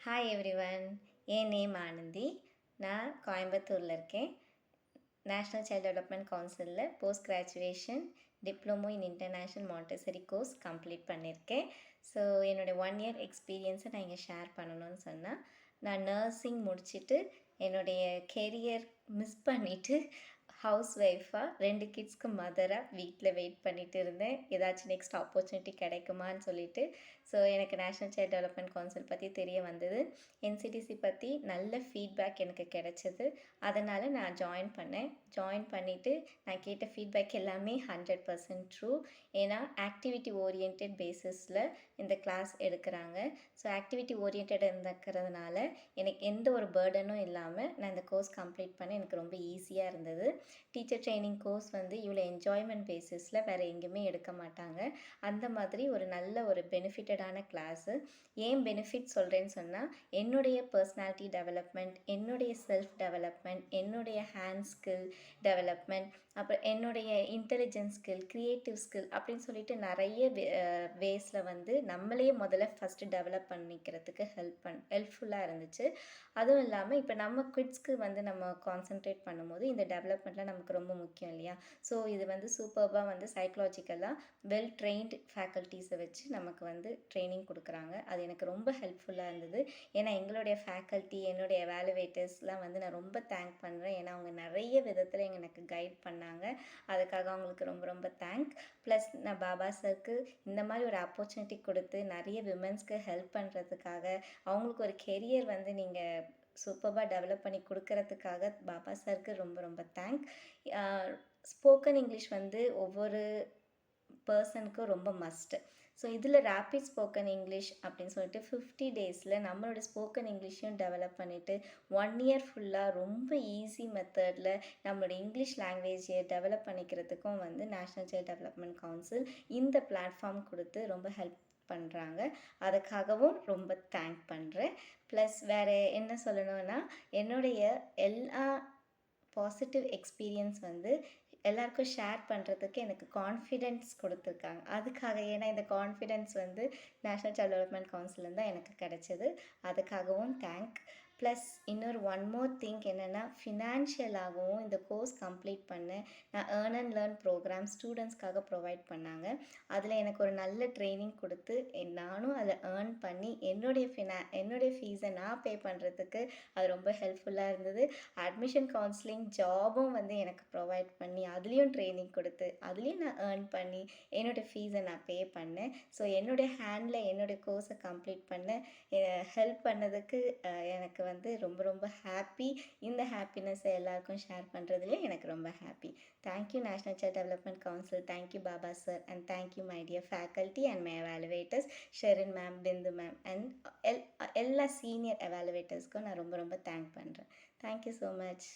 Hi everyone. என் name Anandhi. நான் கோயம்புத்தூரில் இருக்கேன். நேஷ்னல் சைல்ட் டெவலப்மெண்ட் கவுன்சிலில் post graduation diploma in international Montessori course complete பண்ணியிருக்கேன். ஸோ என்னுடைய 1 இயர் எக்ஸ்பீரியன்ஸை நான் இங்கே ஷேர் பண்ணணும்னு சொன்னால், நான் நர்சிங் முடிச்சுட்டு என்னுடைய கெரியர் மிஸ் பண்ணிவிட்டு ஹவுஸ் ஒய்ஃபாக 2 கிட்ஸ்க்கு மதராக வீட்டில் வெயிட் பண்ணிகிட்டு இருந்தேன். ஏதாச்சும் நெக்ஸ்ட் ஆப்பர்ச்சுனிட்டி கிடைக்குமான்னு சொல்லிட்டு. ஸோ எனக்கு நேஷ்னல் சைல்ட் டெவலப்மெண்ட் கவுன்சில் பற்றி தெரிய வந்தது. என்சிடிசி பற்றி நல்ல ஃபீட்பேக் எனக்கு கிடைச்சது. அதனால் நான் ஜாயின் பண்ணேன். ஜாயின் பண்ணிவிட்டு நான் கேட்ட ஃபீட்பேக் எல்லாமே 100% ட்ரூ. ஏன்னா ஆக்டிவிட்டி ஓரியன்ட் பேசிஸில் இந்த கிளாஸ் எடுக்கிறாங்க. ஸோ ஆக்டிவிட்டி ஓரியன்ட் இருக்கிறதுனால எனக்கு எந்த ஒரு பேர்டனும் இல்லாமல் நான் இந்த கோர்ஸ் கம்ப்ளீட் பண்ண எனக்கு ரொம்ப ஈஸியாக இருந்தது. டீச்சர் ட்ரைனிங் கோர்ஸ் வந்து இவ்வளோ என்ஜாய்மெண்ட் பேசிஸில் வேறு எங்கேயுமே எடுக்க மாட்டாங்க. அந்த மாதிரி ஒரு நல்ல ஒரு பெனிஃபிட்டடான கிளாஸு. ஏன் பெனிஃபிட் சொல்கிறேன்னு சொன்னால், என்னுடைய பர்சனாலிட்டி டெவலப்மெண்ட், என்னுடைய செல்ஃப் டெவலப்மெண்ட், என்னுடைய ஹேண்ட் ஸ்கில் டெவலப்மெண்ட், அப்புறம் என்னுடைய இன்டெலிஜென்ஸ் ஸ்கில், க்ரியேட்டிவ் ஸ்கில் அப்படின்னு சொல்லிட்டு நிறைய வேஸில் வந்து நம்மளே முதல்ல ஃபஸ்ட்டு டெவலப் பண்ணிக்கிறதுக்கு ஹெல்ப்ஃபுல்லாக இருந்துச்சு. அதுவும் இல்லாமல் இப்போ நம்ம கிட்ஸ்க்கு வந்து நம்ம கான்சென்ட்ரேட் பண்ணும்போது இந்த டெவலப்மெண்ட்டில் நமக்கு ரொம்ப முக்கியம் இல்லையா? ஸோ இது வந்து சூப்பர்பாக வந்து சைக்கலாஜிக்கலாக வெல் ட்ரெயின்டு ஃபேக்கல்ட்டிஸை வச்சு நமக்கு வந்து ட்ரைனிங் கொடுக்குறாங்க. அது எனக்கு ரொம்ப ஹெல்ப்ஃபுல்லாக இருந்தது. ஏன்னா எங்களுடைய ஃபேக்கல்ட்டி, என்னுடைய எவாலுவேட்டர்ஸ்லாம் வந்து நான் ரொம்ப தேங்க் பண்ணுறேன். ஏன்னா அவங்க நிறைய விதத்தில் எனக்கு கைட் பண்ணாங்க. அதுக்காக அவங்களுக்கு ரொம்ப ரொம்ப தேங்க். ப்ளஸ் நான் பாபா சருக்கு இந்த மாதிரி ஒரு ஆப்பர்ச்சுனிட்டி கொடுத்து நிறைய விமென்ஸ்க்கு ஹெல்ப் பண்ணுறதுக்காக, அவங்களுக்கு ஒரு கெரியர் வந்து நீங்கள் சூப்பராக டெவலப் பண்ணி கொடுக்கறதுக்காக பாபா சாருக்கு ரொம்ப ரொம்ப தேங்க். ஸ்போக்கன் இங்கிலீஷ் வந்து ஒவ்வொரு பர்சனுக்கும் ரொம்ப மஸ்ட்டு. ஸோ இதில் ரேப்பிட் ஸ்போக்கன் இங்கிலீஷ் அப்படின்னு சொல்லிட்டு 50 டேஸில் நம்மளோட ஸ்போக்கன் இங்கிலீஷையும் டெவலப் பண்ணிவிட்டு 1 இயர் ஃபுல்லாக ரொம்ப ஈஸி மெத்தடில் நம்மளோட இங்கிலீஷ் லாங்குவேஜை டெவலப் பண்ணிக்கிறதுக்கும் வந்து நேஷ்னல் சைல்ட் டெவலப்மெண்ட் கவுன்சில் இந்த பிளாட்ஃபார்ம் கொடுத்து ரொம்ப ஹெல்ப் பண்ணுறாங்க. அதுக்காகவும் ரொம்ப தேங்க் பண்ணுறேன். ப்ளஸ் வேறு என்ன சொல்லணும்னா, என்னுடைய எல்லா பாசிட்டிவ் எக்ஸ்பீரியன்ஸ் வந்து எல்லாருக்கும் ஷேர் பண்ணுறதுக்கு எனக்கு கான்ஃபிடென்ஸ் கொடுத்துருக்காங்க. அதுக்காக ஏன்னா இந்த கான்ஃபிடென்ஸ் வந்து நேஷ்னல் சைல்ட் டெவலப்மெண்ட் கவுன்சில்லேருந்து தான் எனக்கு கிடைச்சது. அதுக்காகவும் தேங்க். ப்ளஸ் இன்னொரு ஒன் மோர் திங் என்னென்னா, ஃபினான்ஷியலாகவும் இந்த கோர்ஸ் கம்ப்ளீட் பண்ண நான் ஏர்ன் அண்ட் லேர்ன் ப்ரோக்ராம் ஸ்டூடெண்ட்ஸ்க்காக ப்ரொவைட் பண்ணாங்க. அதில் எனக்கு ஒரு நல்ல ட்ரைனிங் கொடுத்து நானும் அதை ஏர்ன் பண்ணி என்னுடைய ஃபீஸை நான் பே பண்ணுறதுக்கு அது ரொம்ப ஹெல்ப்ஃபுல்லாக இருந்தது. அட்மிஷன் கவுன்சிலிங் ஜாபும் வந்து எனக்கு ப்ரொவைட் பண்ணி அதுலேயும் ட்ரைனிங் கொடுத்து அதுலேயும் நான் ஏர்ன் பண்ணி என்னோடய ஃபீஸை நான் பே பண்ணேன். ஸோ என்னுடைய ஹேண்டில் என்னுடைய கோர்ஸை கம்ப்ளீட் பண்ண ஹெல்ப் பண்ணதுக்கு எனக்கு வந்து ரொம்ப ரொம்ப ஹாப்பி. இந்த ஹாப்பினஸ்ஸை எல்லாருக்கும் ஷேர் பண்ணுறதுலேயும் எனக்கு ரொம்ப happy. Thank you national child development council, thank you Baba sir, and thank you my dear faculty and my evaluators Sherin ma'am, Bindu ma'am, and எல்லா சீனியர் எவாலுவேட்டர்ஸ்க்கும் நான் ரொம்ப ரொம்ப தேங்க் பண்ணுறேன். Thank you so much.